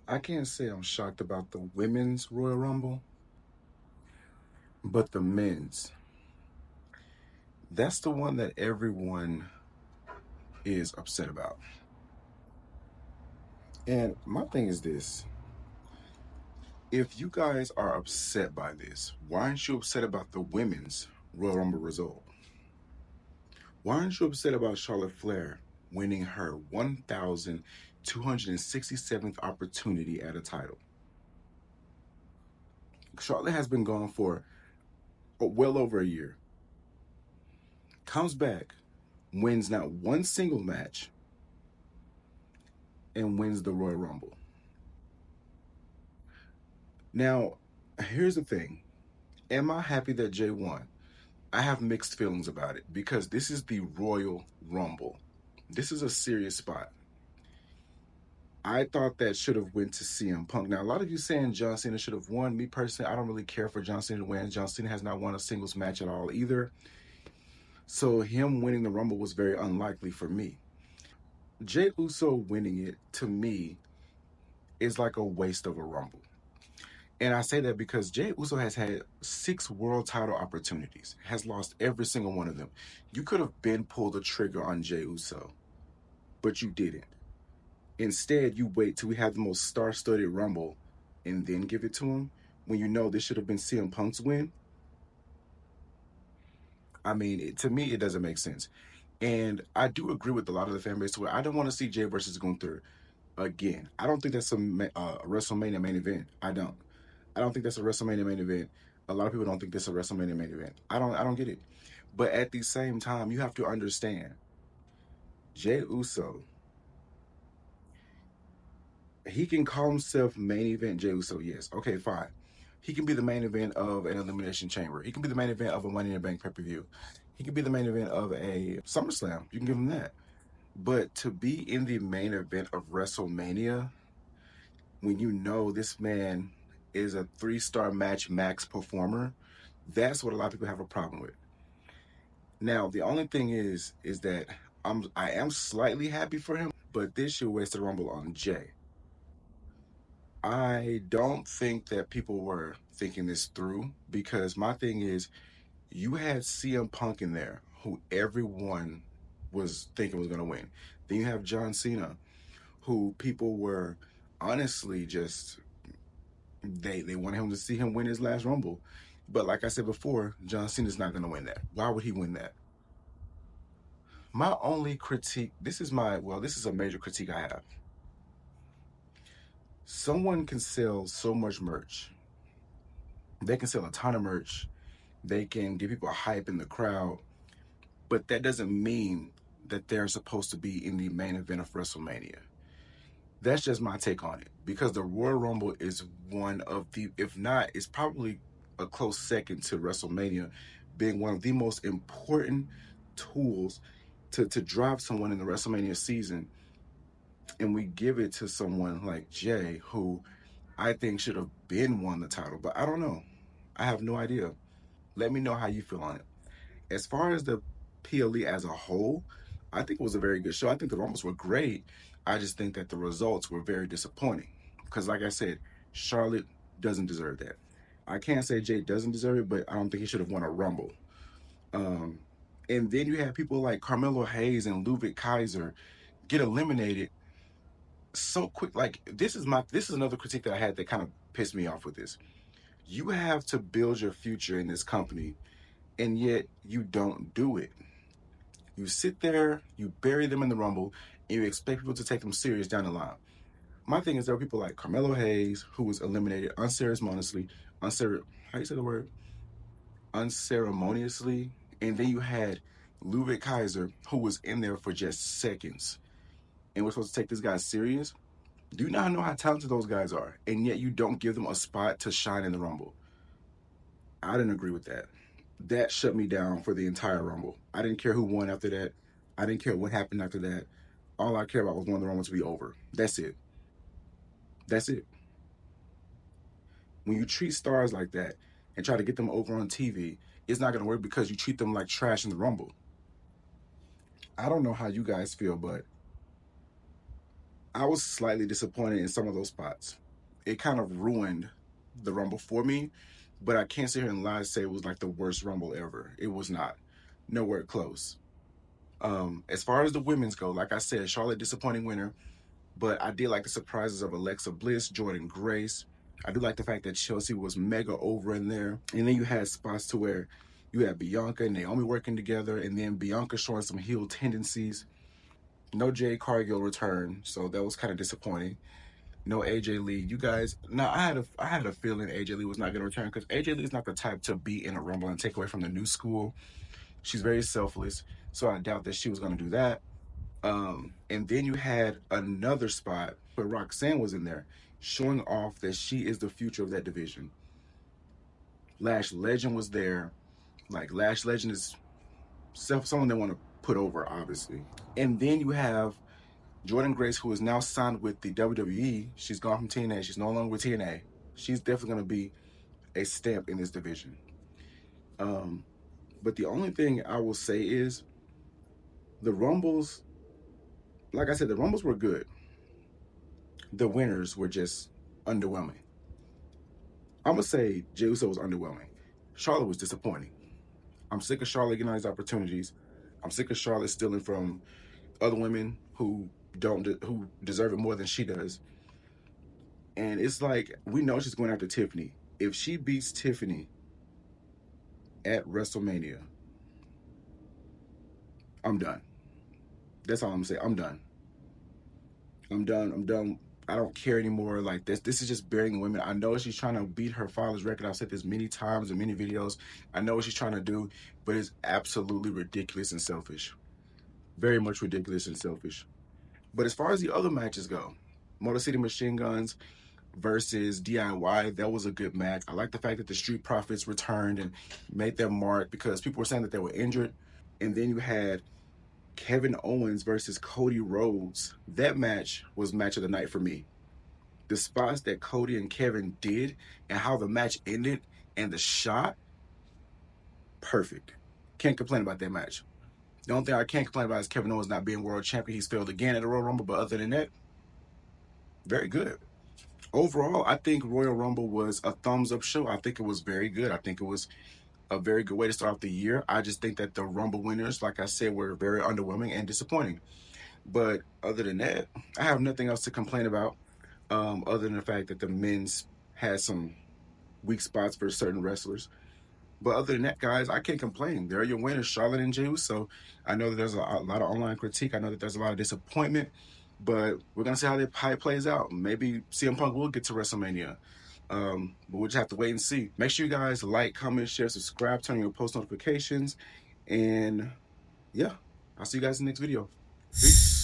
I can't say I'm shocked about the women's Royal Rumble, but the men's, that's the one that everyone is upset about. And my thing is this: if you guys are upset by this, why aren't you upset about the women's Royal Rumble result? Why aren't you upset about Charlotte Flair winning her 1,267th opportunity at a title? Charlotte has been gone for well over a year. Comes back, wins not one single match, and wins the Royal Rumble. Now, here's the thing. Am I happy that Jay won? I have mixed feelings about it because this is the Royal Rumble. This is a serious spot. I thought that should have went to CM Punk. Now, a lot of you saying John Cena should have won. Me personally, I don't really care for John Cena to win. John Cena has not won a singles match at all either. So him winning the Rumble was very unlikely for me. Jey Uso winning it, to me, is like a waste of a Rumble. And I say that because Jey Uso has had 6 world title opportunities, has lost every single one of them. You could have been pulled the trigger on Jey Uso, but you didn't. Instead, you wait till we have the most star-studded Rumble and then give it to him when you know this should have been CM Punk's win. I mean, to me, it doesn't make sense. And I do agree with a lot of the fan base where I don't want to see Jay versus Gunther again. I don't think that's a WrestleMania main event. I don't. I don't think that's a WrestleMania main event. A lot of people don't think this is a WrestleMania main event. I don't get it. But at the same time, you have to understand, Jey Uso, he can call himself main event Jey Uso, yes. Okay, fine. He can be the main event of an Elimination Chamber. He can be the main event of a Money in the Bank pay-per-view. He can be the main event of a SummerSlam. You can give him that. But to be in the main event of WrestleMania, when you know this man is a 3-star match max performer, that's what a lot of people have a problem with. Now, the only thing is that I am slightly happy for him, but this should waste the Rumble on Jay. I don't think that people were thinking this through because my thing is you had CM Punk in there who everyone was thinking was going to win. Then you have John Cena who people were honestly just they wanted him to see him win his last Rumble. But like I said before, John Cena's not going to win that. Why would he win that? My only critique, this is a major critique I have. Someone can sell so much merch. They can sell a ton of merch. They can get people hype in the crowd. But that doesn't mean that they're supposed to be in the main event of WrestleMania. That's just my take on it. Because the Royal Rumble is one of the, if not, it's probably a close second to WrestleMania being one of the most important tools to drive someone in the WrestleMania season. And we give it to someone like Jay, who I think should have been won the title. But I don't know. I have no idea. Let me know how you feel on it. As far as the PLE as a whole, I think it was a very good show. I think the Rumbles were great. I just think that the results were very disappointing. Because, like I said, Charlotte doesn't deserve that. I can't say Jay doesn't deserve it, but I don't think he should have won a Rumble. Um, and then you have people like Carmelo Hayes and Ludwig Kaiser get eliminated so quick. Like this is another critique that I had that kind of pissed me off with this. You have to build your future in this company, and yet you don't do it. You sit there, you bury them in the Rumble, and you expect people to take them serious down the line. My thing is there are people like Carmelo Hayes, who was eliminated unceremoniously, how you say the word? Unceremoniously. And then you had Ludwig Kaiser, who was in there for just seconds. And we're supposed to take this guy serious? Do you not know how talented those guys are? And yet you don't give them a spot to shine in the Rumble. I didn't agree with that. That shut me down for the entire Rumble. I didn't care who won after that. I didn't care what happened after that. All I care about was wanting the Rumble to be over. That's it. That's it. When you treat stars like that and try to get them over on TV, it's not going to work because you treat them like trash in the Rumble. I don't know how you guys feel, but I was slightly disappointed in some of those spots. It kind of ruined the Rumble for me, but I can't sit here and lie and say it was like the worst Rumble ever. It was not. Nowhere close. As far as the women's go, like I said, Charlotte disappointing winner, but I did like the surprises of Alexa Bliss, Jordynne Grace. I do like the fact that Chelsea was mega over in there. And then you had spots to where you had Bianca and Naomi working together, and then Bianca showing some heel tendencies. No Jade Cargill return, so that was kind of disappointing. No AJ Lee. You guys, now I had a feeling AJ Lee was not going to return because AJ Lee is not the type to be in a Rumble and take away from the new school. She's very selfless, so I doubt that she was going to do that. And then you had another spot where Roxanne was in there, showing off that she is the future of that division. Lash Legend was there. Like, Lash Legend is someone they want to put over, obviously. And then you have Jordynne Grace, who is now signed with the WWE. She's gone from TNA. She's no longer with TNA. She's definitely going to be a stamp in this division. But the only thing I will say is the Rumbles, like I said, the Rumbles were good. The winners were just underwhelming. I'm going to say Jey Uso was underwhelming. Charlotte was disappointing. I'm sick of Charlotte getting all these opportunities. I'm sick of Charlotte stealing from other women who deserve it more than she does. And it's like, we know she's going after Tiffany. If she beats Tiffany at WrestleMania, I'm done. That's all I'm saying. I'm done. I'm done. I don't care anymore. Like, this is just burying women. I know she's trying to beat her father's record. I've said this many times in many videos. I know what she's trying to do, but it's absolutely ridiculous and selfish. Very much ridiculous and selfish. But as far as the other matches go, Motor City Machine Guns versus DIY, that was a good match. I like the fact that the Street Profits returned and made their mark because people were saying that they were injured. And then you had Kevin Owens versus Cody Rhodes. That match was match of the night for me. The spots that Cody and Kevin did and how the match ended and the shot, perfect. Can't complain about that match. The only thing I can't complain about is Kevin Owens not being world champion. He's failed again at the Royal Rumble, but other than that, very good. Overall, I think Royal Rumble was a thumbs up show. I think it was very good. I think it was a very good way to start off the year. I just think that the Rumble winners, like I said, were very underwhelming and disappointing. But other than that, I have nothing else to complain about, other than the fact that the men's had some weak spots for certain wrestlers. But other than that, guys, I can't complain. They're your winners, Charlotte and Jey Uso. I know that there's a lot of online critique. I know that there's a lot of disappointment. But we're going to see how it plays out. Maybe CM Punk will get to WrestleMania. But we'll just have to wait and see. Make sure you guys like, comment, share, subscribe, turn on your post notifications. And yeah, I'll see you guys in the next video. Peace.